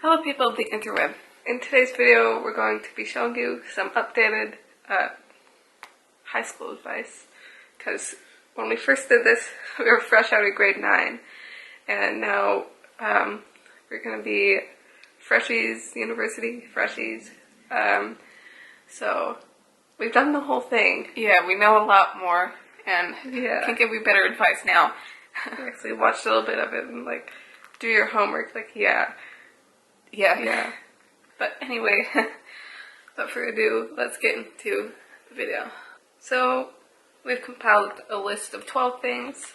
Hello people of the interweb. In today's video we're going to be showing you some updated high school advice, because when we first did this we were fresh out of grade 9 and now we're going to be freshies, university freshies, so we've done the whole thing. Yeah, we know a lot more and can give you better advice now. I actually watched a little bit of it and like, do your homework, like yeah. But anyway, without further ado, let's get into the video. So we've compiled a list of 12 things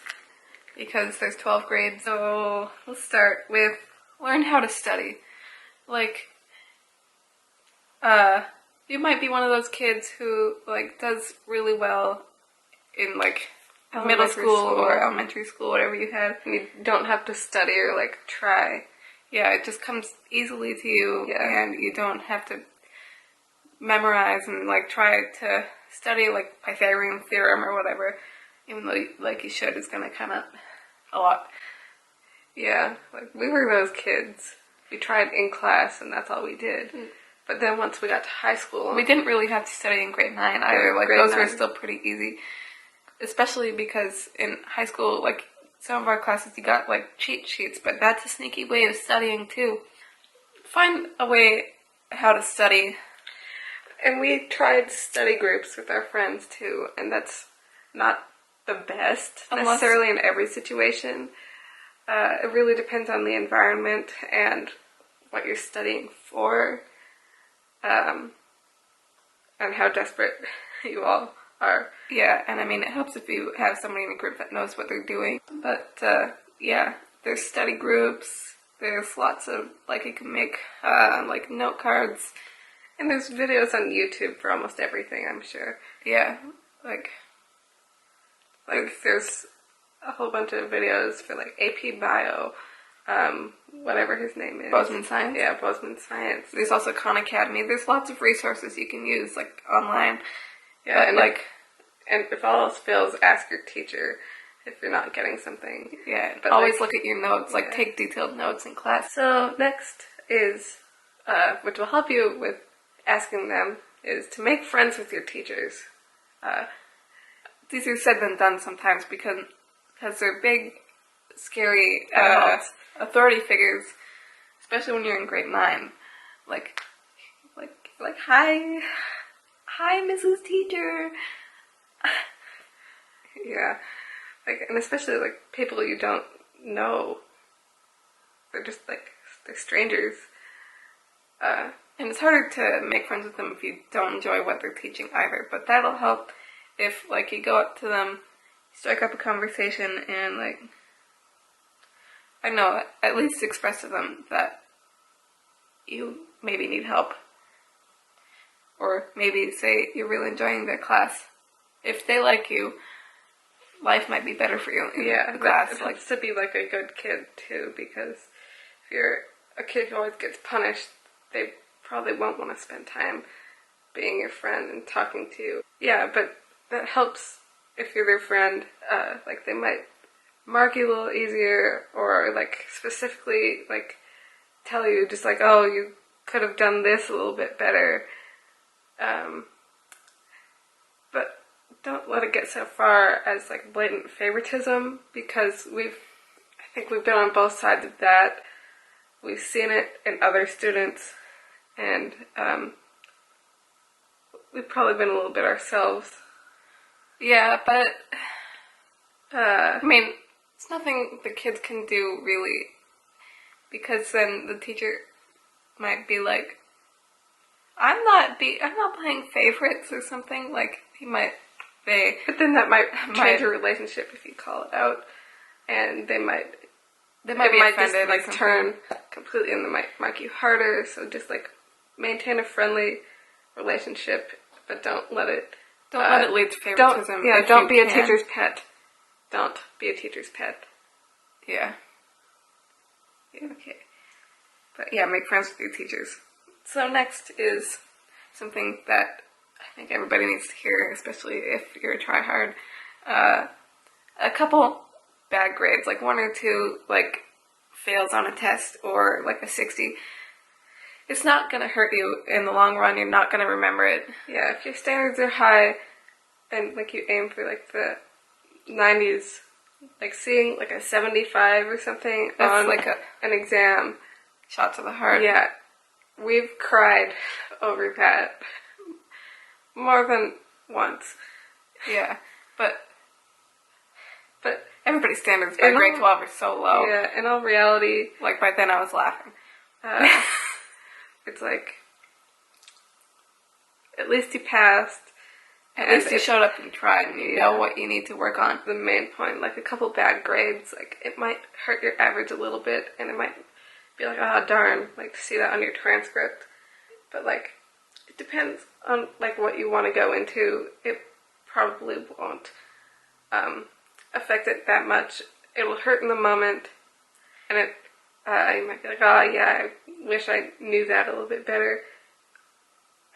because there's 12 grades. So let's start with learn how to study. Like, you might be one of those kids who like does really well in like middle school or elementary school, whatever you had. You don't have to study or like try. Yeah, it just comes easily to you, and you don't have to memorize and like try to study like Pythagorean theorem or whatever, even though like you should. It's gonna come up a lot. Yeah, like we were those kids. We tried in class and that's all we did. But then once we got to high school, we didn't really have to study in grade 9 either. Like those were still pretty easy, especially because in high school, like some of our classes you got like cheat sheets, but that's a sneaky way of studying too. Find a way how to study. And we tried study groups with our friends too, and that's not the best necessarily in every situation. It really depends on the environment and what you're studying for, and how desperate you all are. Yeah, and I mean, it helps if you have somebody in the group that knows what they're doing. But, yeah, there's study groups, there's lots of, like, you can make, like, note cards, and there's videos on YouTube for almost everything, I'm sure. Yeah, like there's a whole bunch of videos for, like, AP Bio, whatever his name is. Bozeman Science? Yeah, Bozeman Science. There's also Khan Academy. There's lots of resources you can use, like, online. Yeah, and like, and if all else fails, ask your teacher if you're not getting something. Yeah, but always like, look at your notes, like take detailed notes in class. So next is, which will help you with asking them, is to make friends with your teachers. It's easier said than done sometimes because they're big, scary authority figures, especially when you're in grade 9. Like hi, Mrs. Teacher. Yeah, like, and especially like people you don't know. They're just like, they're strangers. And it's harder to make friends with them if you don't enjoy what they're teaching either. But that'll help if like you go up to them, strike up a conversation, and like, I don't know, at least express to them that you maybe need help. Or maybe say you're really enjoying their class. If they like you, life might be better for you in the class. It helps to be like a good kid too, because if you're a kid who always gets punished, they probably won't want to spend time being your friend and talking to you. Yeah, but that helps if you're their friend. Like they might mark you a little easier, or like specifically like tell you just like, oh, you could have done this a little bit better. But don't let it get so far as like blatant favoritism, because I think we've been on both sides of that. We've seen it in other students, and we've probably been a little bit ourselves. Yeah, but I mean, it's nothing the kids can do really, because then the teacher might be like, I'm not playing favorites or something. Like he might say, but then that might change your relationship if you call it out, and they might be offended, just like turn completely, and they might mark you harder. So just like maintain a friendly relationship, but don't let it lead to favoritism. Don't be a teacher's pet. Don't be a teacher's pet. Yeah. Okay. But yeah, make friends with your teachers. So next is something that I think everybody needs to hear, especially if you're a tryhard. A couple bad grades, like 1 or 2, like fails on a test, or like a 60, it's not going to hurt you in the long run. You're not going to remember it. Yeah, if your standards are high and like you aim for like the 90s, like seeing like a 75 or something on like an exam, shot to the heart. Yeah, we've cried over that more than once. Yeah, but everybody's standards by grade 12 are so low. Yeah, in all reality, like by then I was laughing. It's like, at least you passed. At least you showed up and tried and you know what you need to work on. The main point, like a couple bad grades, like it might hurt your average a little bit and it might be like, oh darn, like to see that on your transcript. But like, it depends on like what you want to go into. It probably won't affect it that much. It'll hurt in the moment and it, you might be like, oh yeah, I wish I knew that a little bit better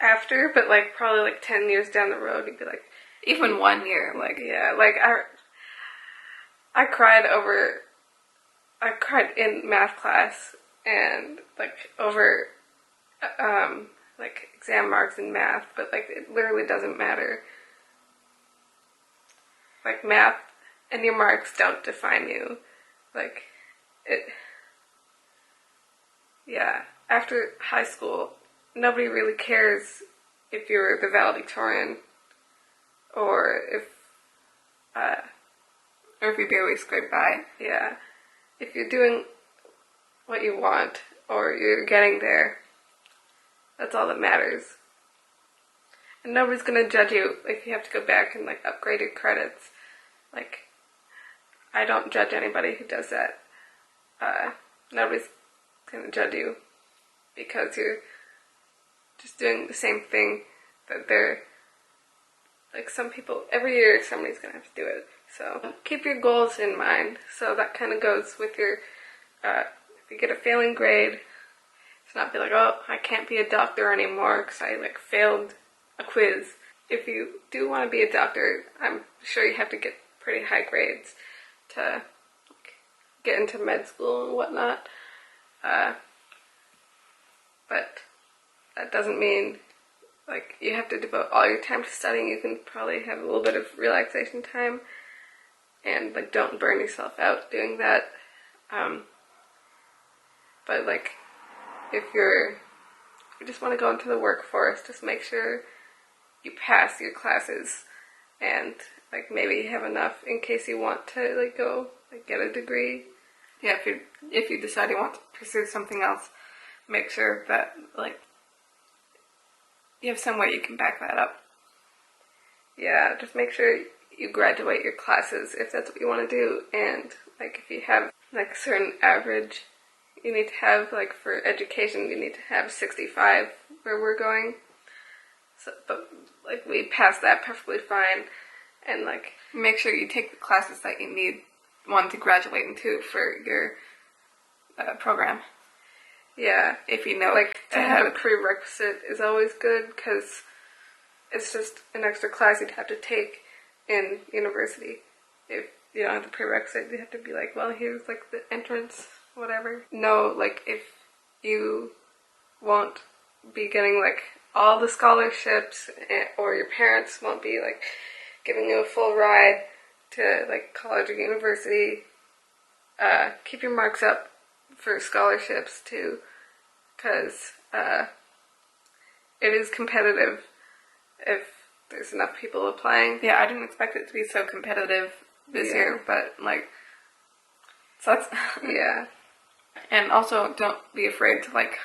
after, but like probably like 10 years down the road you'd be like, even 1 year, like yeah, like I cried in math class and like over like exam marks in math, but like it literally doesn't matter. Like math and your marks don't define you. Like it, yeah, after high school nobody really cares if you're the valedictorian or if you barely scrape by. Yeah. If you're doing what you want or you're getting there, that's all that matters. And nobody's gonna judge you if you have to go back and like upgrade your credits. Like, I don't judge anybody who does that. Nobody's gonna judge you because you're just doing the same thing that they're, like some people, every year somebody's gonna have to do it. So keep your goals in mind. So that kind of goes with your, if you get a failing grade, it's not be like, oh, I can't be a doctor anymore because I like failed a quiz. If you do want to be a doctor, I'm sure you have to get pretty high grades to like, get into med school and whatnot. But that doesn't mean like you have to devote all your time to studying. You can probably have a little bit of relaxation time and like don't burn yourself out doing that. But like if you just want to go into the workforce, just make sure you pass your classes and like maybe have enough in case you want to like go like get a degree. Yeah, if you decide you want to pursue something else, make sure that like you have some way you can back that up. Yeah, just make sure you graduate your classes if that's what you want to do, and like if you have like a certain average you need to have, like for education you need to have 65 where we're going. So, but like we passed that perfectly fine, and like make sure you take the classes that you need one to graduate into for your program. Yeah, if you know, like to have a prerequisite is always good because it's just an extra class you'd have to take in university. If you don't have the prerequisite, you have to be like, well, here's like the entrance, whatever. No, like if you won't be getting like all the scholarships, or your parents won't be like giving you a full ride to like college or university, keep your marks up for scholarships too, because it is competitive if there's enough people applying. Yeah, I didn't expect it to be so competitive this year, but like, so that's, yeah. And also don't be afraid to like,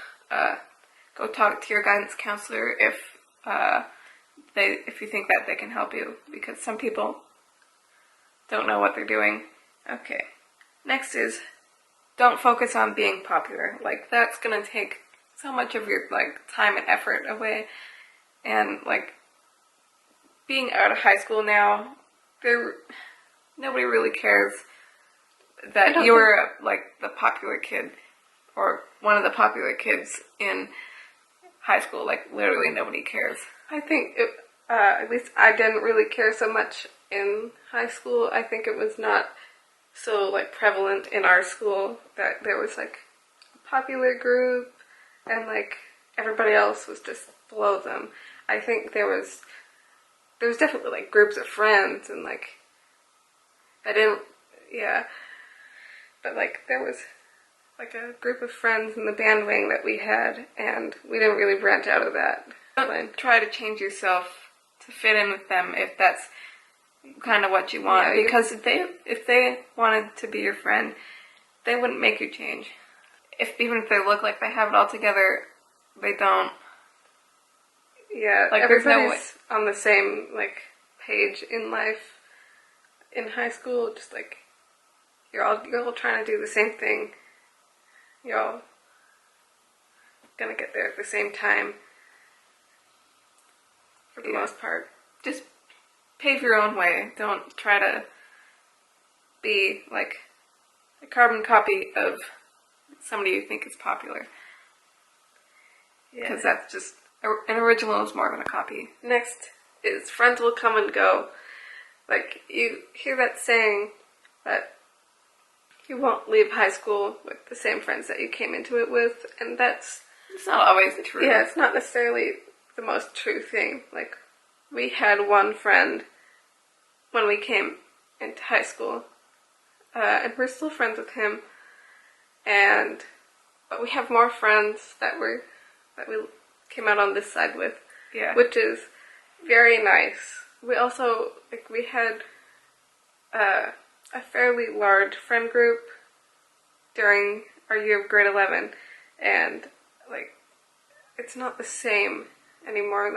go talk to your guidance counselor if you think that they can help you, because some people don't know what they're doing. Okay. Next is, don't focus on being popular. Like, that's gonna take so much of your, like, time and effort away. And, like, being out of high school now, nobody really cares that you were, like, the popular kid, or one of the popular kids in high school. Like, literally nobody cares. I think, at least I didn't really care so much in high school. I think it was not so like prevalent in our school that there was like a popular group and like everybody else was just below them. I think there was definitely like groups of friends and like but like there was like a group of friends in the band wing that we had, and we didn't really branch out of that. Don't try to change yourself to fit in with them if that's kind of what you want, because if they wanted to be your friend, they wouldn't make you change. Even if they look like they have it all together, they don't. Yeah, like everybody's on the same like page in life. In high school, just like you're all trying to do the same thing. You're all gonna get there at the same time. For the most part, just pave your own way. Don't try to be like a carbon copy of somebody you think is popular. Because that's just, an original is more than a copy. Next is friends will come and go. Like, you hear that saying that you won't leave high school with the same friends that you came into it with, and it's not always true. Yeah, it's not necessarily the most true thing. Like, we had one friend when we came into high school, and we're still friends with him, but we have more friends that we came out on this side with, which is very nice. We also, we had a fairly large friend group during our year of grade 11, and, it's not the same anymore.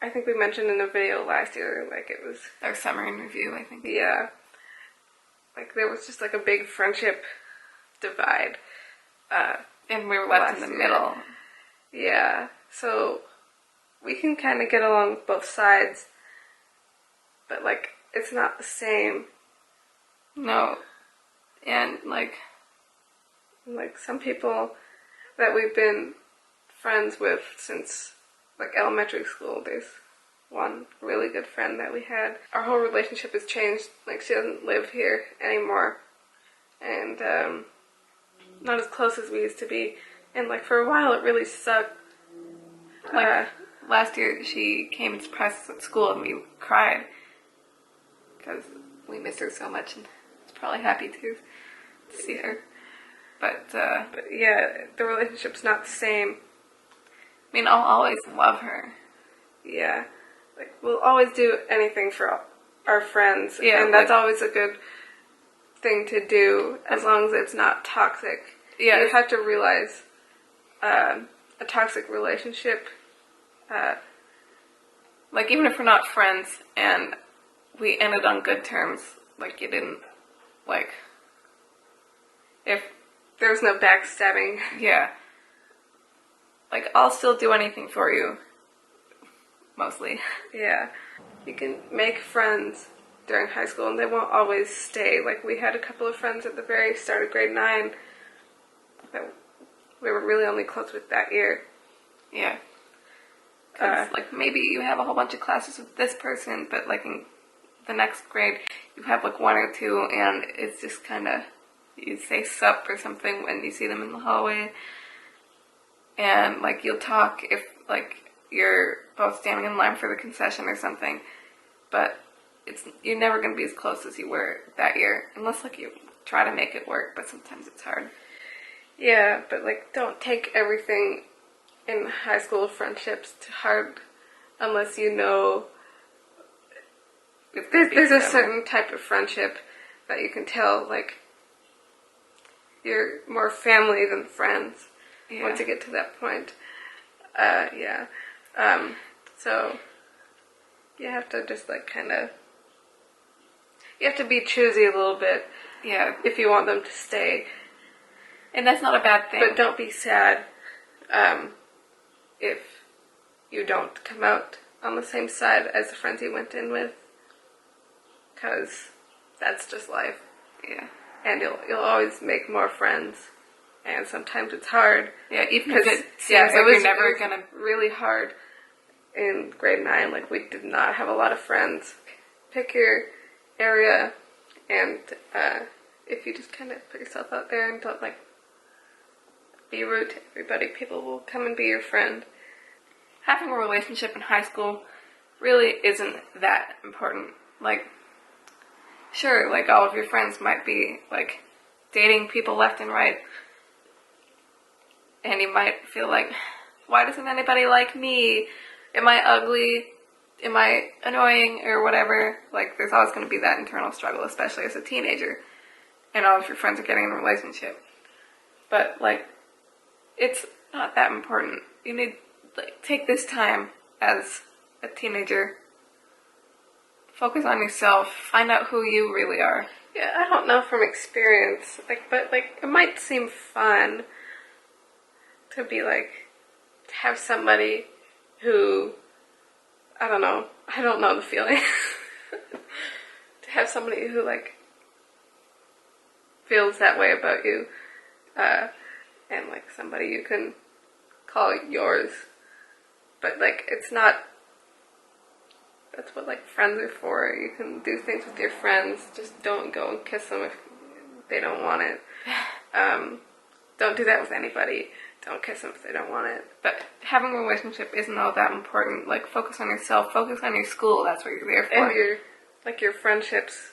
I think we mentioned in a video last year, it was our summer in review, I think. Yeah. There was just, a big friendship divide. And we were left in the middle. Yeah. So, we can kind of get along with both sides, but, it's not the same. No. And, some people that we've been friends with since, elementary school, there's one really good friend that we had. Our whole relationship has changed. She doesn't live here anymore. And, not as close as we used to be. And, for a while, it really sucked. Last year, she came and surprised us at school, and we cried. Because we miss her so much, and it's probably happy to see her. But yeah, the relationship's not the same. I mean, I'll always love her. Yeah. We'll always do anything for our friends. Yeah. And that's always a good thing to do, as long as it's not toxic. Yeah. You have to realize a toxic relationship, even if we're not friends and we ended on good terms, you didn't, if there's no backstabbing. Yeah. I'll still do anything for you. Mostly. Yeah. You can make friends during high school, and they won't always stay. We had a couple of friends at the very start of grade 9 that we were really only close with that year. Yeah. Because, maybe you have a whole bunch of classes with this person, but, in the next grade, you have, one or two, and it's just kind of, you say sup or something when you see them in the hallway. And, you'll talk if, you're both standing in line for the concession or something. But you're never going to be as close as you were that year. Unless, you try to make it work, but sometimes it's hard. Yeah, but, don't take everything in high school friendships to heart unless you know. There's a certain type of friendship that you can tell, you're more family than friends. Yeah. Once you get to that point. Yeah. So, you have to just, you have to be choosy a little bit. Yeah. If you want them to stay. And that's not a bad thing. But don't be sad, if you don't come out on the same side as the friends you went in with. Because that's just life. Yeah. And you'll always make more friends. And sometimes it's hard. Yeah, even if it seems you're never going to... really hard in grade 9. We did not have a lot of friends. Pick your area, and if you just kind of put yourself out there and don't, be rude to everybody. People will come and be your friend. Having a relationship in high school really isn't that important. Like, sure, like, all of your friends might be, like, dating people left and right. And you might feel like, why doesn't anybody like me? Am I ugly? Am I annoying? Or whatever. Like, there's always going to be that internal struggle, especially as a teenager. And all of your friends are getting in a relationship. But, like, it's not that important. You need, like, take this time as a teenager. Focus on yourself. Find out who you really are. Yeah, I don't know from experience. Like, but, like, it might seem fun to be, like, to have somebody who, I don't know the feeling. To have somebody who, like, feels that way about you, and, like, somebody you can call yours. But, like, it's not, that's what, like, friends are for. You can do things with your friends, just don't go and kiss them if they don't want it. Don't do that with anybody. Don't kiss them if they don't want it. But having a relationship isn't all that important. Like, focus on yourself, focus on your school, that's what you're there for. And your friendships,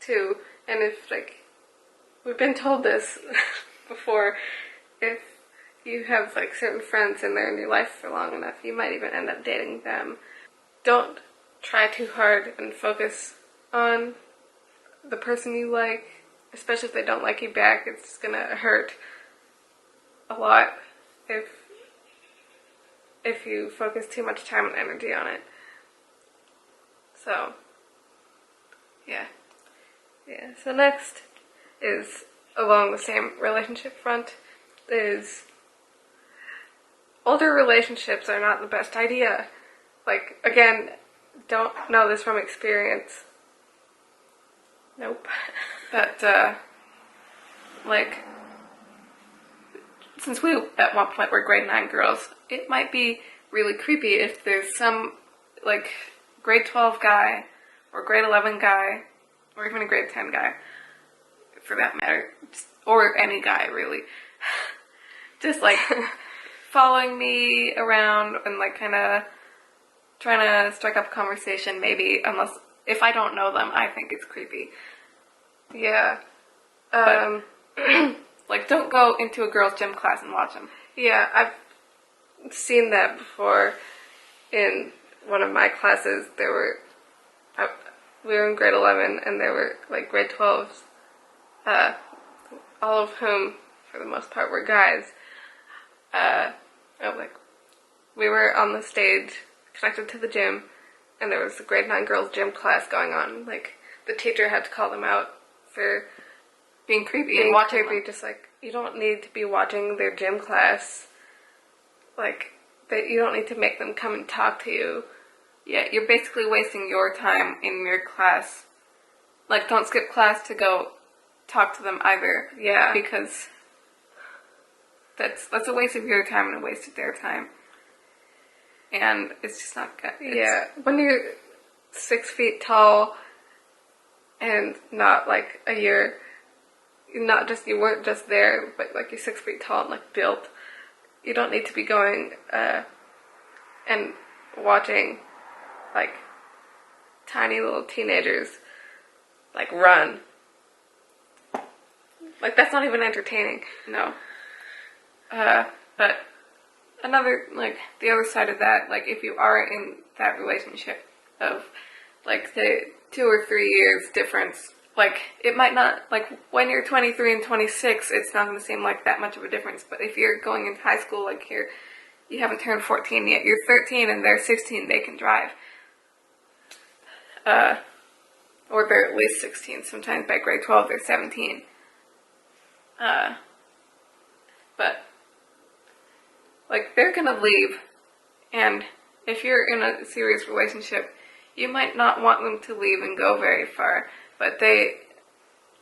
too. And if, like, we've been told this before, if you have, like, certain friends and they're in your life for long enough, you might even end up dating them. Don't try too hard and focus on the person you like, especially if they don't like you back. It's gonna hurt a lot if you focus too much time and energy on it. So, yeah. So next is, along the same relationship front, is older relationships are not the best idea. Like, again, don't know this from experience. Nope. But, like, since we, at one point, were grade 9 girls, it might be really creepy if there's some, like, grade 12 guy, or grade 11 guy, or even a grade 10 guy, for that matter, or any guy, really, just, like, following me around and, like, kind of trying to strike up a conversation, maybe, unless, if I don't know them, I think it's creepy. Yeah. But, like, don't go into a girls' gym class and watch them. Yeah, I've seen that before. In one of my classes, we were in grade 11, and there were, like, grade 12s, all of whom, for the most part, were guys. We were on the stage, connected to the gym, and there was a grade 9 girls' gym class going on. Like, the teacher had to call them out for being creepy and watching them. Just like, you don't need to be watching their gym class. Like, you don't need to make them come and talk to you. Yeah, you're basically wasting your time in your class. Like, don't skip class to go talk to them either. Yeah. Because that's a waste of your time and a waste of their time. And it's just not good. Yeah, when you're 6 feet tall and not, like, you weren't just there, but, like, you're 6 feet tall and, like, built, you don't need to be going, and watching, like, tiny little teenagers, like, run. Like, that's not even entertaining. No. But another, like, the other side of that, like, if you are in that relationship of, like, the 2 or 3 years difference, like, it might not, like, when you're 23 and 26, it's not going to seem like that much of a difference, but if you're going into high school, like, you haven't turned 14 yet, you're 13 and they're 16, they can drive. Or they're at least 16, sometimes by grade 12 they're 17. But, like, they're gonna leave, and if you're in a serious relationship, you might not want them to leave and go very far, but they're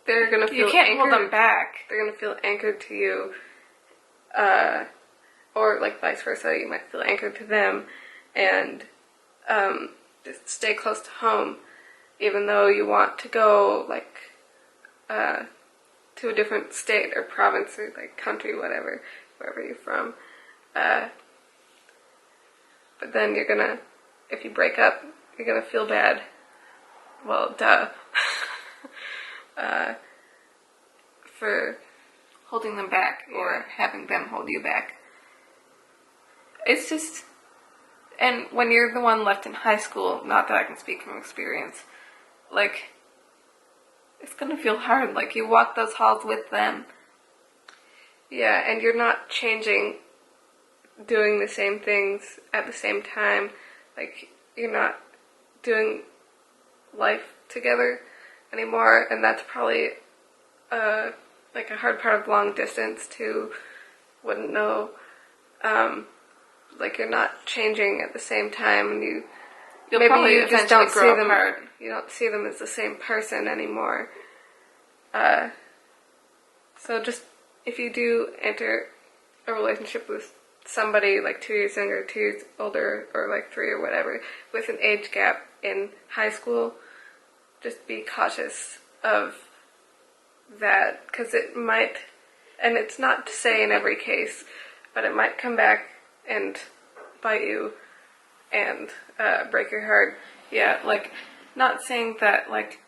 gonna feel you can't anchored, hold them back. They're gonna feel anchored to you, or, like, vice versa, you might feel anchored to them, and, just stay close to home, even though you want to go, like, to a different state or province or, like, country, whatever. wherever you're from. But then if you break up, you're gonna feel bad. Well, duh. For holding them back or having them hold you back. It's just, and when you're the one left in high school, not that I can speak from experience, like, it's gonna feel hard. Like, you walk those halls with them. Yeah, and you're not changing, doing the same things at the same time. Like, you're not doing life together anymore, and that's probably like a hard part of long distance too. Wouldn't know. Like, you're not changing at the same time, and you just don't see them. You don't see them as the same person anymore. So just if you do enter a relationship with somebody like 2 years younger, 2 years older, or like 3 or whatever, with an age gap in high school, just be cautious of that, because it might, and it's not to say in every case, but it might come back and bite you and break your heart. Yeah, like, not saying that, like,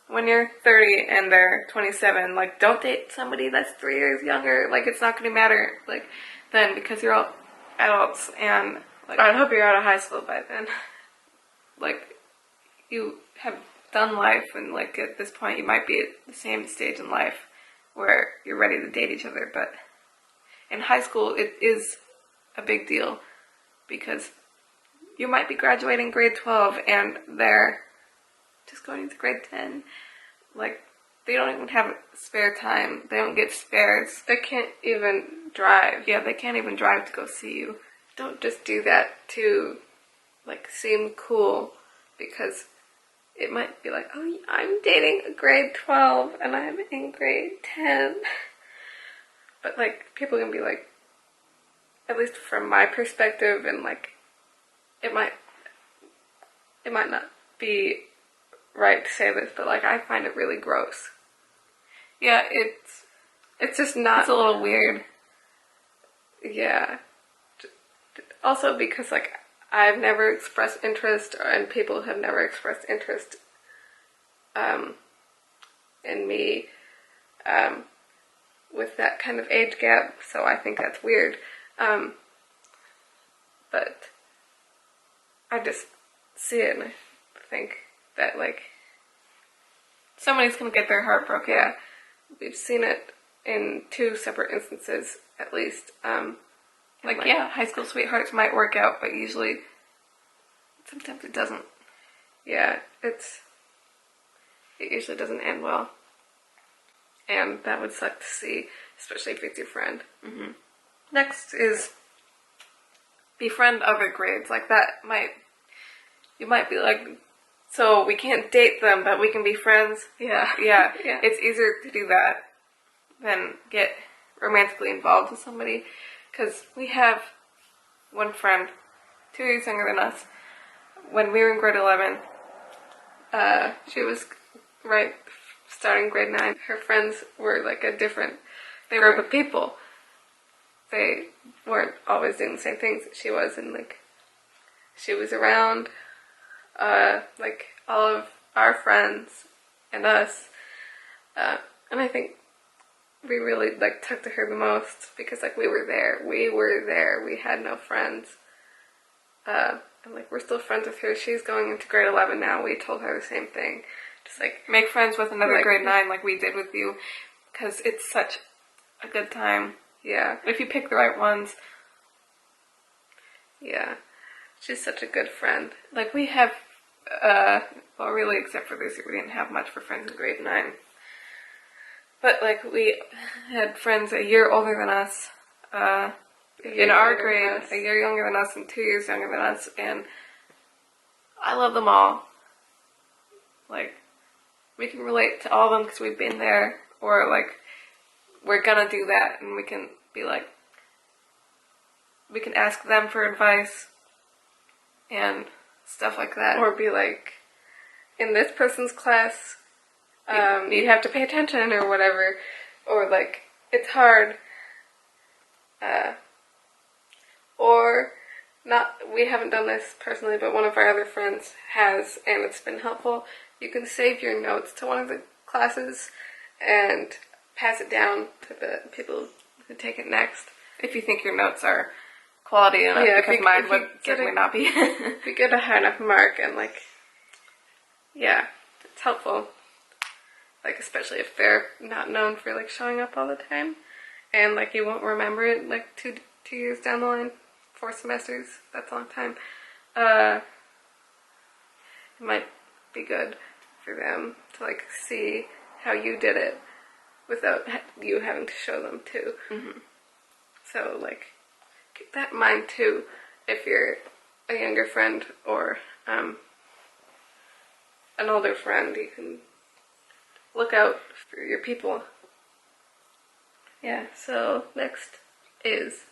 when you're 30 and they're 27, like, don't date somebody that's 3 years younger. Like, it's not going to matter, like, then, because you're all adults, and, like, I hope you're out of high school by then. Like, you have done life, and, like, at this point, you might be at the same stage in life where you're ready to date each other, but in high school, it is a big deal, because you might be graduating grade 12, and they're just going into grade 10. Like, they don't even have spare time. They don't get spares. They can't even drive. Yeah, they can't even drive to go see you. Don't just do that to, like, seem cool, because it might be like, oh, I'm dating a grade 12, and I'm in grade 10. But, like, people can be like, at least from my perspective, and, like, it might not be right to say this, but, like, I find it really gross. Yeah, it's just not. It's a little weird. Yeah. Also because, like, I've never expressed interest, and people have never expressed interest in me with that kind of age gap, so I think that's weird. But I just see it, and I think that, like, somebody's gonna get their heart broken. Yeah, we've seen it in 2 separate instances, at least. Like, yeah, high school sweethearts might work out, but sometimes it doesn't. Yeah, it usually doesn't end well. And that would suck to see, especially if it's your friend. Mm-hmm. Next is befriend other grades. Like, you might be like, so we can't date them, but we can be friends. Yeah. Yeah. It's easier to do that than get romantically involved with somebody. Because we have one friend, 2 years younger than us. When we were in grade 11, she was starting grade 9. Her friends were like a different group of people. They weren't always doing the same things that she was, and, like, she was around, like, all of our friends and us, and I think we really, like, took to her the most, because, like, we were there, we had no friends, and, like, we're still friends with her. She's going into grade 11 now. We told her the same thing, just, like, make friends with another grade 9 like we did with you, because it's such a good time. Yeah, if you pick the right ones. Yeah, she's such a good friend. Like, we have, well, really, except for this year, we didn't have much for friends in grade 9. But, like, we had friends a year older than us, in our grade, a year younger than us, and 2 years younger than us, and I love them all. Like, we can relate to all of them because we've been there, or, like, we're gonna do that, and we can be like, we can ask them for advice and stuff like that. Or be like, in this person's class, you have to pay attention or whatever. Or, like, it's hard Or not, we haven't done this personally, but one of our other friends has, and it's been helpful. You can save your notes to one of the classes and pass it down to the people who take it next. If you think your notes are quality enough, because mine would certainly not be. If you get a high enough mark and it's helpful. Like, especially if they're not known for showing up all the time, and you won't remember it two years down the line, 4 semesters. That's a long time. It might be good for them to see how you did it without you having to show them too. Mm-hmm. So keep that in mind too if you're a younger friend or an older friend. You can look out for your people. Yeah, so next is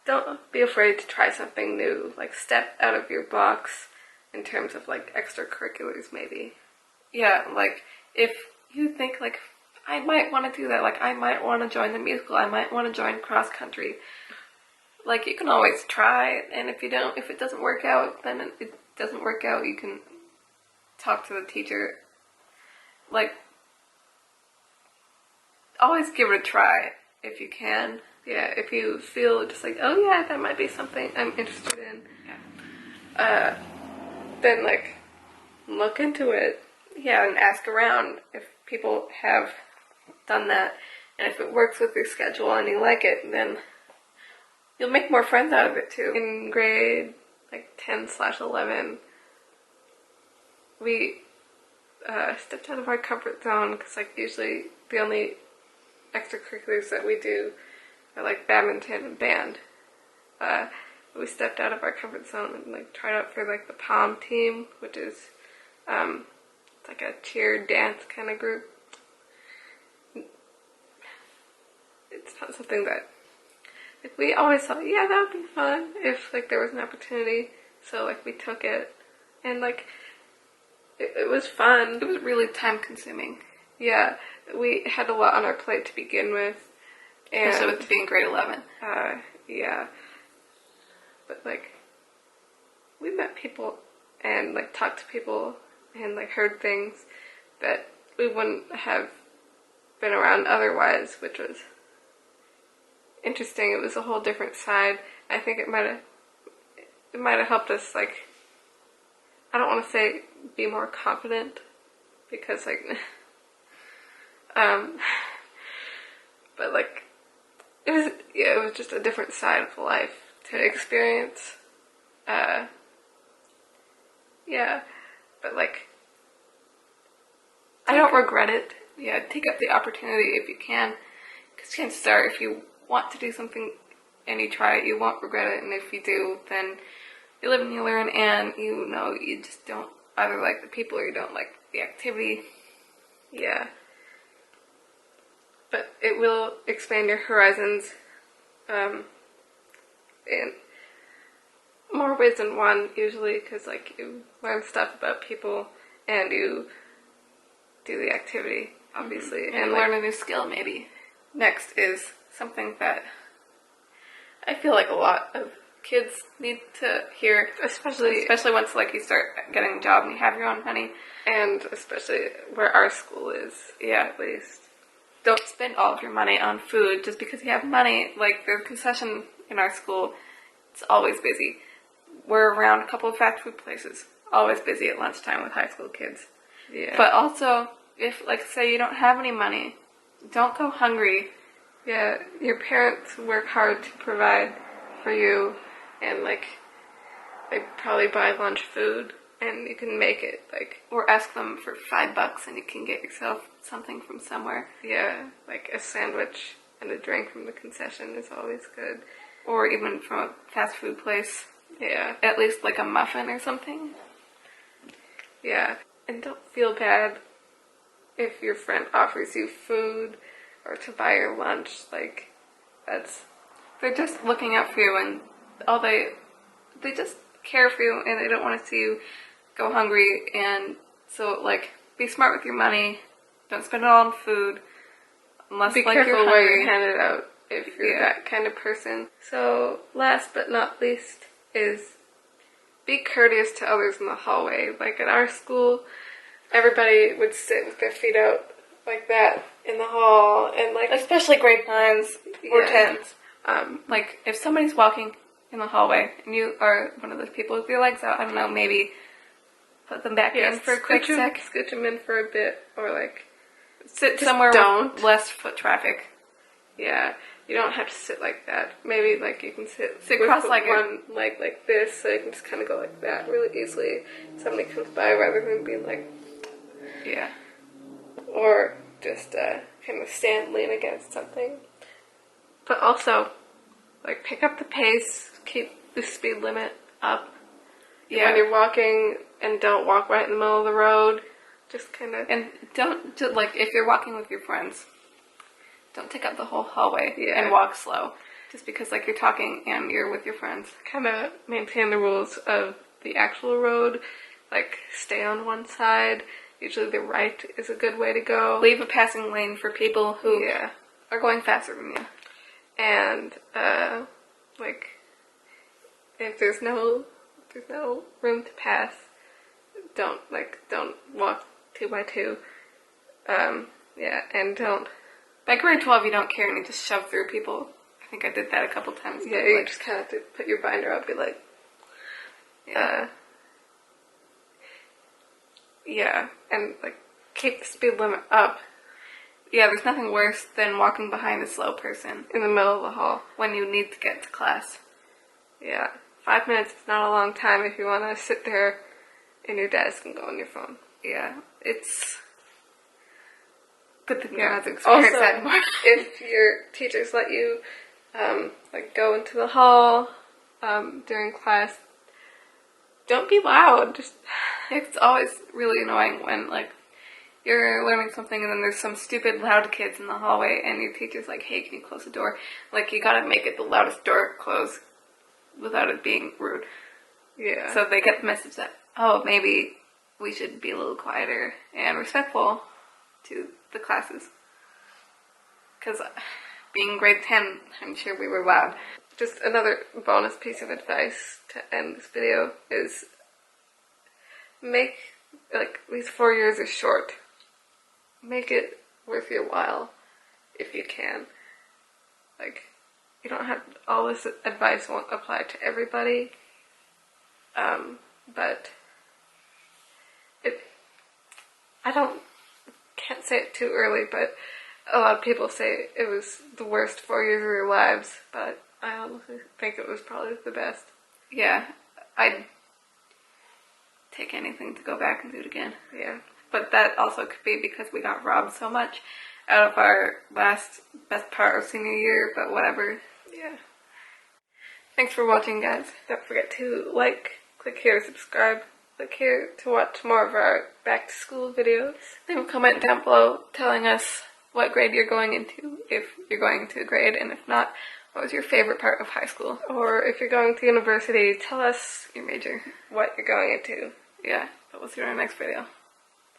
don't be afraid to try something new. Step out of your box in terms of extracurriculars maybe. Yeah, if you think I might want to do that, I might want to join the musical, I might want to join cross country. You can always try, and if it doesn't work out, then it doesn't work out. You can talk to the teacher. Always give it a try if you can. Yeah, if you feel just oh yeah, that might be something I'm interested in. Yeah. Then look into it. Yeah, and ask around if people have done that. And if it works with your schedule and you like it, then you'll make more friends out of it too. In grade 10/11, we stepped out of our comfort zone because usually the only extracurriculars that we do are badminton and band. We stepped out of our comfort zone and tried out for the pom team, which is it's a cheer dance kind of group. It's not something that we always thought, yeah, that would be fun if there was an opportunity. So we took it, and it was fun. It was really time consuming. Yeah, we had a lot on our plate to begin with, and especially with being grade 11. Yeah, but we met people and talked to people and heard things that we wouldn't have been around otherwise, which was interesting. It was a whole different side. I think it might have helped us I don't want to say be more confident, because but it was just a different side of life to experience. Yeah, but I don't regret it. Yeah, take up the opportunity if you can, because chances are if you want to do something and you try it, you won't regret it, and if you do, then you live and you learn, and you just don't either like the people or you don't like the activity. Yeah. But it will expand your horizons in more ways than one, usually, because you learn stuff about people and you do the activity, obviously, and learn a new skill maybe. Next is something that I feel a lot of kids need to hear, especially once you start getting a job and you have your own money, and especially where our school is. Yeah, at least. Don't spend all of your money on food just because you have money. The concession in our school, it's always busy. We're around a couple of fast food places, always busy at lunchtime with high school kids. Yeah. But also, if say you don't have any money, don't go hungry. Yeah, your parents work hard to provide for you, and they probably buy lunch food, and you can make it or ask them for $5 and you can get yourself something from somewhere. Yeah, a sandwich and a drink from the concession is always good, or even from a fast food place. Yeah, at least a muffin or something. Yeah, and don't feel bad if your friend offers you food or to buy your lunch. They're just looking out for you, and they just care for you, and they don't want to see you go hungry. And so be smart with your money. Don't spend it all on food unless be careful you're where you hand it out. if you're that kind of person. So last but not least is be courteous to others in the hallway. Like at our school, everybody would sit with their feet out like that in the hall, and like especially grade 9s or 10s. Like if somebody's walking in the hallway and you are one of those people with your legs out, I don't know, maybe put them back in for a quick sec. Scooch them in for a bit, or like sit somewhere with less foot traffic. Yeah, you don't have to sit like that. Maybe like you can sit cross-legged, one leg like this, so you can just kind of go like that really easily. Somebody comes by, rather than being like, yeah, or just kind of stand, lean against something. But also, like, pick up the pace, keep the speed limit up. Yeah. When you're walking, and don't walk right in the middle of the road. Just kind of... And don't, like, if you're walking with your friends, don't take up the whole hallway and walk slow. Just because, like, you're talking and you're with your friends. Kind of maintain the rules of the actual road. Like, stay on one side. Usually the right is a good way to go. Leave a passing lane for people who are going faster than you. And, like, if there's no room to pass, don't walk 2 by 2. And don't, by grade 12 you don't care and you just shove through people. I think I did that a couple times. Yeah, you just kind of have to put your binder up, be like, and, like, keep the speed limit up. Yeah, there's nothing worse than walking behind a slow person in the middle of the hall when you need to get to class. Yeah, 5 minutes is not a long time if you want to sit there in your desk and go on your phone. Yeah, it's good that you don't have to experience that anymore. If your teachers let you, like, go into the hall during class, don't be loud. Just, it's always really annoying when, like, you're learning something and then there's some stupid loud kids in the hallway and your teacher's like, hey, can you close the door? Like, you gotta make it the loudest door close without it being rude. Yeah. So they get the message that, oh, maybe we should be a little quieter and respectful to the classes. Because being grade 10, I'm sure we were loud. Just another bonus piece of advice to end this video is make, like, these 4 years are short. Make it worth your while if you can. Like, you don't have, all this advice won't apply to everybody, but can't say it too early, but a lot of people say it was the worst 4 years of their lives, but I honestly think it was probably the best. Yeah, I'd take anything to go back and do it again. Yeah. But that also could be because we got robbed so much out of our best part of senior year, but whatever. Yeah. Thanks for watching, guys. Don't forget to like, click here to subscribe, click here to watch more of our back to school videos. Leave a comment down below telling us what grade you're going into, if you're going to a grade, and if not, what was your favorite part of high school? Or if you're going to university, tell us your major, what you're going into. Yeah, but we'll see you in our next video.